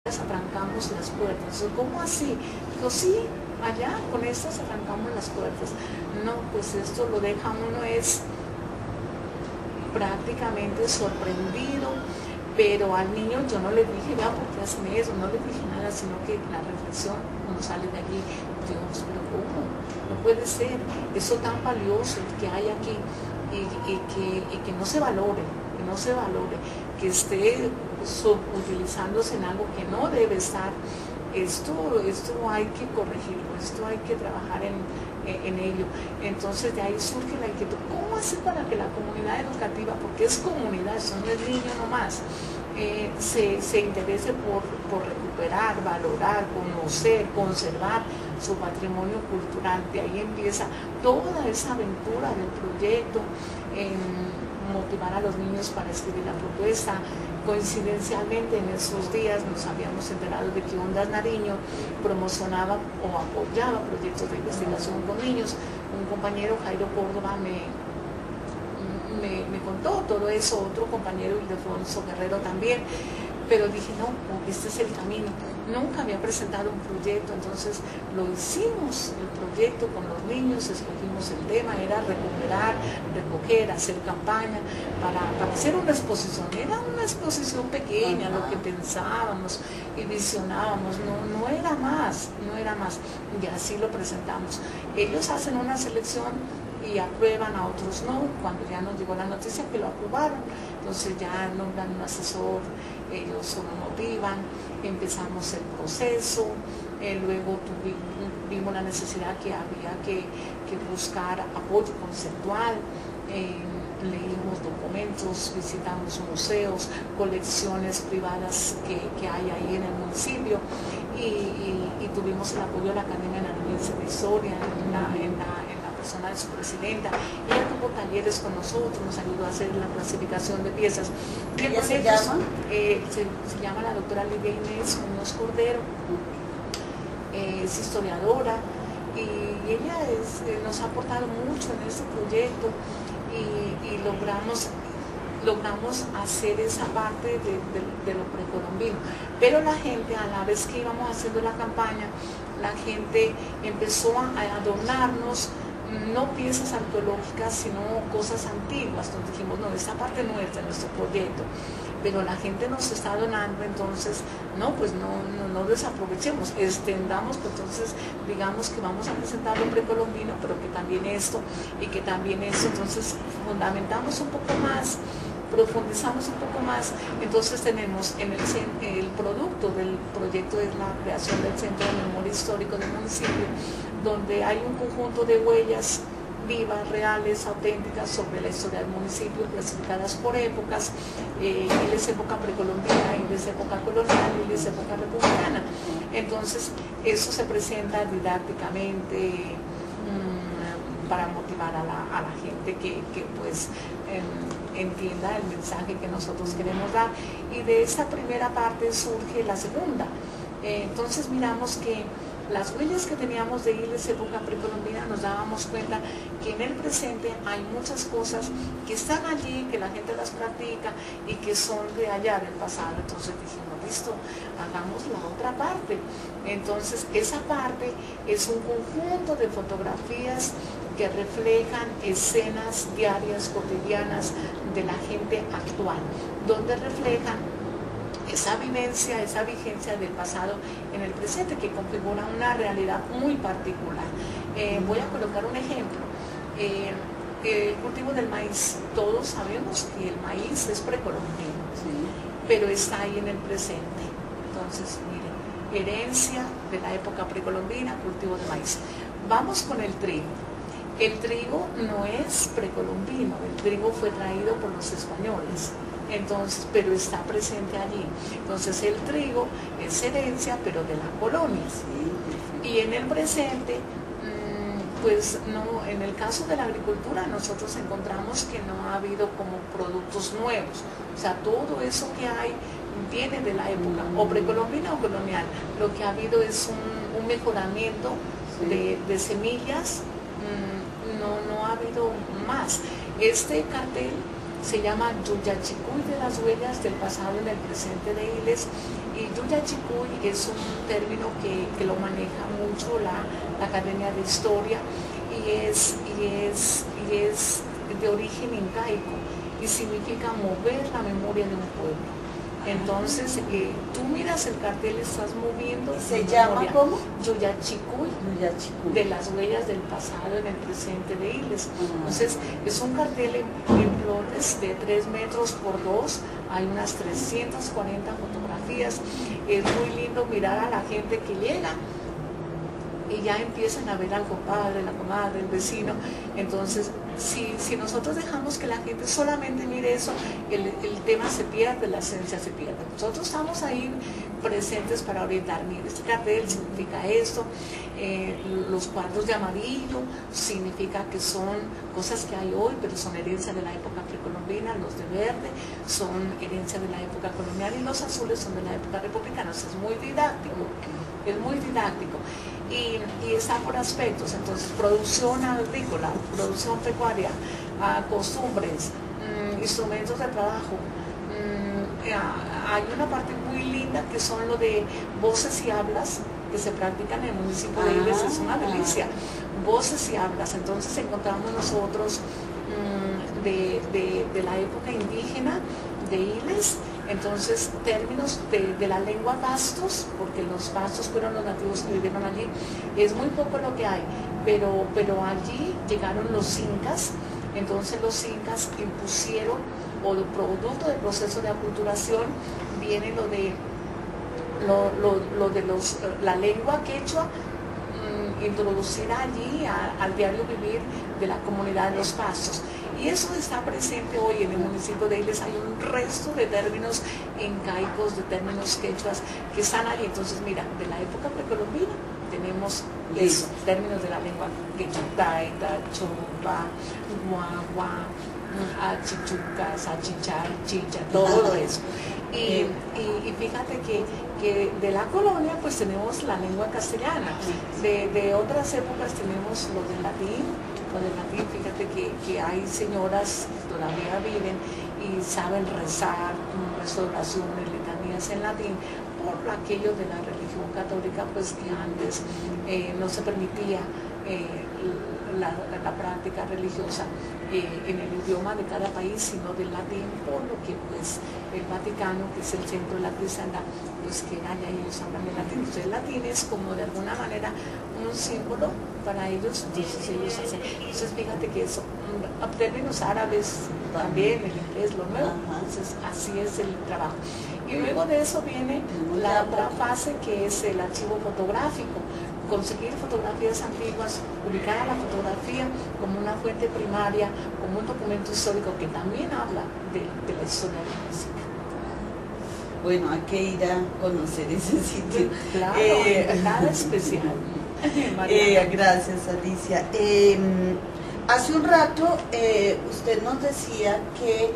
Atrancamos las puertas. ¿Cómo así? Digo, sí, allá con estas arrancamos las puertas. No, pues esto lo deja uno es prácticamente sorprendido, pero al niño yo no le dije, vea, ¿por qué hacen eso? No le dije nada, sino que la reflexión, uno sale de allí, Dios, pero ¿cómo? No puede ser, eso tan valioso que hay aquí y que no se valore, que esté subutilizándose en algo que no debe estar. Esto hay que corregirlo, esto hay que trabajar en ello. Entonces de ahí surge la inquietud, ¿cómo hacer para que la comunidad educativa, porque es comunidad, eso no es niño nomás, se interese por recuperar, valorar, conocer, conservar su patrimonio cultural? De ahí empieza toda esa aventura del proyecto, motivar a los niños para escribir la propuesta. Coincidencialmente en esos días nos habíamos enterado de que Ondas Nariño promocionaba o apoyaba proyectos de investigación con niños. Un compañero, Jairo Córdoba, me contó todo eso, otro compañero, Ildefonso Guerrero, también, pero dije, no, este es el camino. Nunca había presentado un proyecto, entonces lo hicimos, el proyecto con los niños, escogimos el tema, era recuperar, recoger, hacer campaña para hacer una exposición. Era una exposición pequeña, lo que pensábamos y visionábamos, no era más, y así lo presentamos. Ellos hacen una selección y aprueban, a otros no. Cuando ya nos llegó la noticia que lo aprobaron, entonces ya nombran un asesor, ellos lo motivan, empezamos el proceso, luego tuvimos la necesidad que había que buscar apoyo conceptual, leímos documentos, visitamos museos, colecciones privadas que hay ahí en el municipio, y tuvimos el apoyo de la Academia Nariñense de Historia en la persona de su presidenta. Ella tuvo talleres con nosotros, nos ayudó a hacer la clasificación de piezas. ¿Ella se llama? Se llama la doctora Lidia Inés Muñoz Cordero, es historiadora, y ella nos ha aportado mucho en este proyecto, y logramos hacer esa parte de lo precolombino. Pero la gente, a la vez que íbamos haciendo la campaña, la gente empezó a adornarnos, no piezas arqueológicas, sino cosas antiguas. Entonces dijimos, no, esta parte nuestra, nuestro proyecto, pero la gente nos está donando, entonces no desaprovechemos, extendamos, pues entonces digamos que vamos a presentar lo precolombino, pero que también esto, y que también esto. Entonces fundamentamos un poco más, profundizamos un poco más. Entonces tenemos el producto del proyecto es la creación del Centro de Memoria Histórico del municipio, donde hay un conjunto de huellas vivas, reales, auténticas sobre la historia del municipio, clasificadas por épocas. Él es época precolombina, él es época colonial, él es época republicana. Entonces eso se presenta didácticamente, para motivar a la gente que pues entienda el mensaje que nosotros queremos dar. Y de esta primera parte surge la segunda. Entonces miramos que las huellas que teníamos de Iles época precolombina, nos dábamos cuenta que en el presente hay muchas cosas que están allí, que la gente las practica y que son de allá del pasado. Entonces dijimos, listo, hagamos la otra parte. Entonces esa parte es un conjunto de fotografías que reflejan escenas diarias, cotidianas de la gente actual, donde reflejan esa vivencia, esa vigencia del pasado en el presente, que configura una realidad muy particular. Voy a colocar un ejemplo. El cultivo del maíz, todos sabemos que el maíz es precolombino, ¿sí?, pero está ahí en el presente. Entonces, miren, herencia de la época precolombina, cultivo de maíz. Vamos con el trigo. El trigo no es precolombino, el trigo fue traído por los españoles, entonces, pero está presente allí. Entonces el trigo es herencia, pero de la colonia. Y en el presente, pues no, en el caso de la agricultura nosotros encontramos que no ha habido como productos nuevos. O sea, todo eso que hay viene de la época, o precolombina o colonial. Lo que ha habido es un mejoramiento de semillas, no ha habido más. Este cartel se llama Yuyachicuy, de las huellas del pasado en el presente de Iles. Y Yuyachicuy es un término que lo maneja mucho la Academia de Historia y es de origen incaico y significa mover la memoria de un pueblo. Entonces, tú miras el cartel, estás moviendo. ¿Se llama cómo? Yuyachicuy, de las huellas del pasado en el presente de Iles. Entonces, es un cartel en flores de 3 metros por 2, hay unas 340 fotografías. Es muy lindo mirar a la gente que llega y ya empiezan a ver al compadre, la comadre, el vecino. Entonces, si nosotros dejamos que la gente solamente mire eso, el tema se pierde, la esencia se pierde. Nosotros estamos ahí presentes para orientar. Mire, este cartel significa esto, los cuadros de amarillo significa que son cosas que hay hoy, pero son herencia de la época precolombina. Los de verde son herencia de la época colonial y los azules son de la época republicana. Es muy didáctico, es muy didáctico. Y está por aspectos, entonces producción agrícola, producción pecuaria, costumbres, instrumentos de trabajo. Hay una parte muy linda que son lo de voces y hablas que se practican en el municipio de Iles, es una delicia. Voces y hablas, entonces encontramos nosotros de la época indígena de Iles. Entonces, términos de la lengua vastos, porque los vastos fueron los nativos que vivieron allí, es muy poco lo que hay, pero allí llegaron los incas. Entonces los incas impusieron, o producto del proceso de aculturación, viene lo de la lengua quechua, introducida allí al diario vivir de la comunidad de los pastos. Y eso está presente hoy en el municipio de Iles. Hay un resto de términos incaicos, de términos quechuas que están allí. Entonces, mira, de la época precolombina tenemos esos términos de la lengua quechua: taita, chopa, guagua, achichucas, achichar, chicha, todo eso. Y fíjate que de la colonia pues tenemos la lengua castellana, de otras épocas tenemos lo del latín. Fíjate que hay señoras que todavía viven y saben rezar, oraciones, letanías en latín, por aquello de la religión católica, pues que antes no se permitía la práctica religiosa en el idioma de cada país, sino del latín, por lo que pues el Vaticano, que es el centro de la cristiandad, pues que allá ellos hablan el latín. Entonces el latín es como de alguna manera un símbolo para ellos, entonces ellos hacen. Entonces fíjate que eso, términos árabes también, el inglés, lo nuevo. Entonces así es el trabajo. Y luego de eso viene la otra fase, que es el archivo fotográfico. Conseguir fotografías antiguas, ubicar a la fotografía como una fuente primaria, como un documento histórico que también habla de la historia de la música. Bueno, hay que ir a conocer ese sitio. Claro, nada especial. Gracias, Alicia. Hace un rato usted nos decía que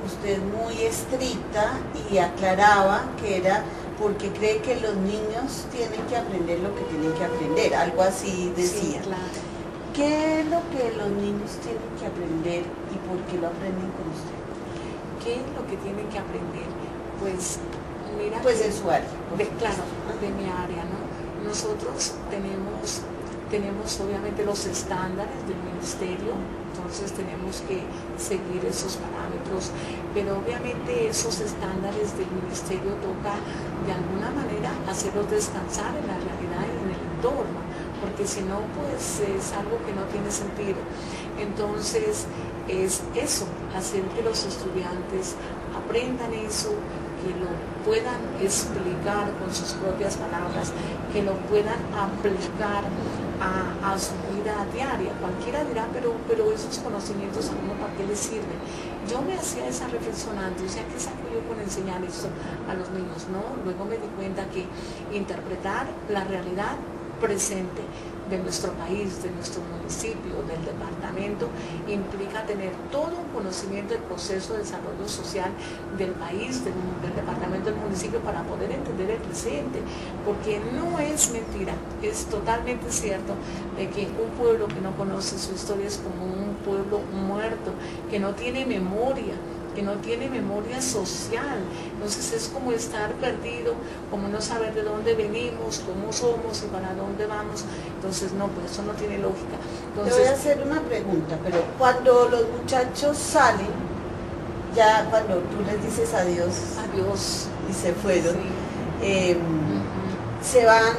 usted es muy estricta y aclaraba que era porque cree que los niños tienen que aprender lo que tienen que aprender, algo así decía. Sí, claro. ¿Qué es lo que los niños tienen que aprender y por qué lo aprenden con usted? ¿Qué es lo que tienen que aprender? Pues mira, pues en su área. Claro, de mi área, ¿no? Nosotros tenemos obviamente los estándares del ministerio, entonces tenemos que seguir esos parámetros, pero obviamente esos estándares del ministerio toca de alguna manera hacerlos descansar en la realidad y en el entorno, porque si no, pues es algo que no tiene sentido. Entonces es eso, hacer que los estudiantes aprendan eso, que lo puedan explicar con sus propias palabras, que lo puedan aplicar a su vida diaria. Cualquiera dirá, pero esos conocimientos a uno para qué les sirven. Yo me hacía esa reflexión antes, o sea, ¿qué saco yo con enseñar esto a los niños? No, luego me di cuenta que interpretar la realidad presente de nuestro país, de nuestro municipio, del departamento, implica tener todo un conocimiento del proceso de desarrollo social del país, del departamento, del municipio, para poder entender el presente, porque no es mentira, es totalmente cierto de que un pueblo que no conoce su historia es como un pueblo muerto, que no tiene memoria social. Entonces es como estar perdido, como no saber de dónde venimos, cómo somos y para dónde vamos. Entonces no, pues eso no tiene lógica. Entonces, te voy a hacer una pregunta, pero cuando los muchachos salen, ya cuando tú les dices adiós y se fueron, sí. Se van,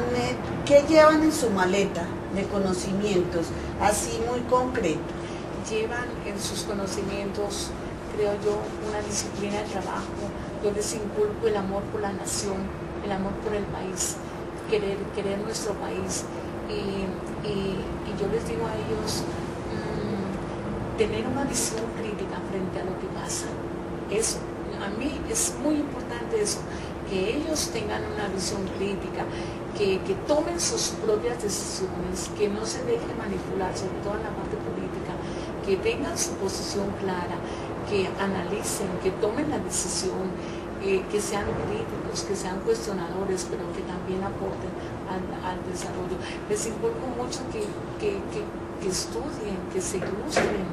¿qué llevan en su maleta de conocimientos? Así muy concreto. Llevan en sus conocimientos, creo yo, una disciplina de trabajo. Yo les inculco el amor por la nación, el amor por el país, querer nuestro país. Y yo les digo a ellos, tener una visión crítica frente a lo que pasa. Eso, a mí es muy importante eso, que ellos tengan una visión crítica, que tomen sus propias decisiones, que no se dejen manipular, sobre todo en la parte política, que tengan su posición clara, que analicen, que tomen la decisión, que sean críticos, que sean cuestionadores, pero que también aporten al desarrollo. Les inculco mucho que estudien, que se ilustren.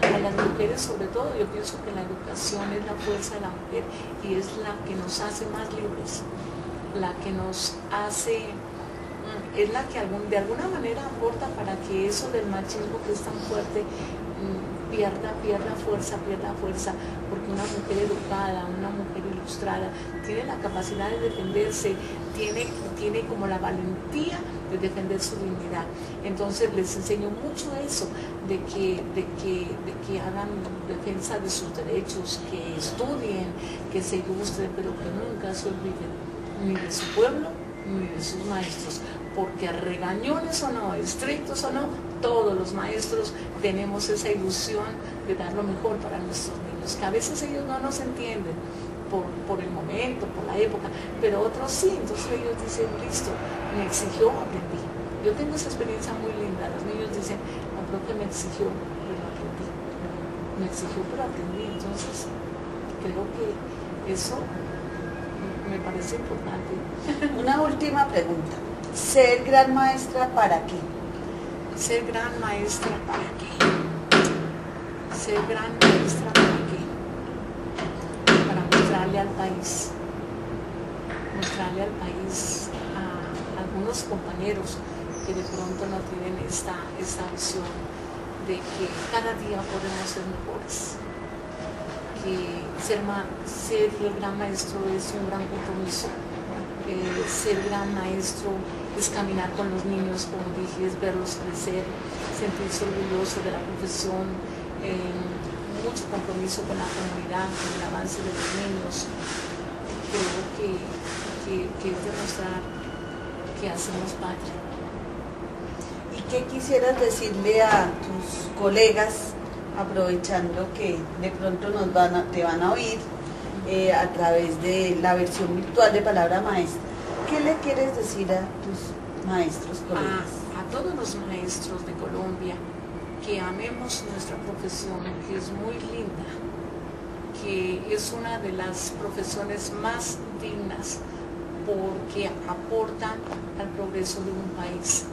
A las mujeres sobre todo, yo pienso que la educación es la fuerza de la mujer y es la que nos hace más libres, la que nos hace, es la que de alguna manera aporta para que eso del machismo que es tan fuerte pierda fuerza, porque una mujer educada, una mujer ilustrada, tiene la capacidad de defenderse, tiene como la valentía de defender su dignidad. Entonces les enseño mucho eso, de que hagan defensa de sus derechos, que estudien, que se ilustren, pero que nunca se olviden ni de su pueblo ni de sus maestros, porque regañones o no, estrictos o no, todos los maestros tenemos esa ilusión de dar lo mejor para nuestros niños, que a veces ellos no nos entienden por el momento, por la época, pero otros sí. Entonces ellos dicen, listo, me exigió, aprendí. Yo tengo esa experiencia muy linda. Los niños dicen, no, creo que me exigió, pero aprendí. Me exigió, pero aprendí. Entonces creo que eso me parece importante. Una última pregunta. ¿Ser gran maestra para qué? Ser gran maestra para qué. Ser gran maestra para qué. Para mostrarle al país a algunos compañeros que de pronto no tienen esta visión de que cada día podemos ser mejores. Que ser el gran maestro es un gran compromiso. Ser gran maestro es caminar con los niños, como dije, es verlos crecer, sentirse orgulloso de la profesión, mucho compromiso con la comunidad, con el avance de los niños. Creo que es demostrar que hacemos patria. ¿Y qué quisieras decirle a tus colegas, aprovechando que de pronto te van a oír a través de la versión virtual de Palabra Maestra? ¿Qué le quieres decir a tus maestros, colegas? A todos los maestros de Colombia, que amemos nuestra profesión, que es muy linda, que es una de las profesiones más dignas porque aportan al progreso de un país.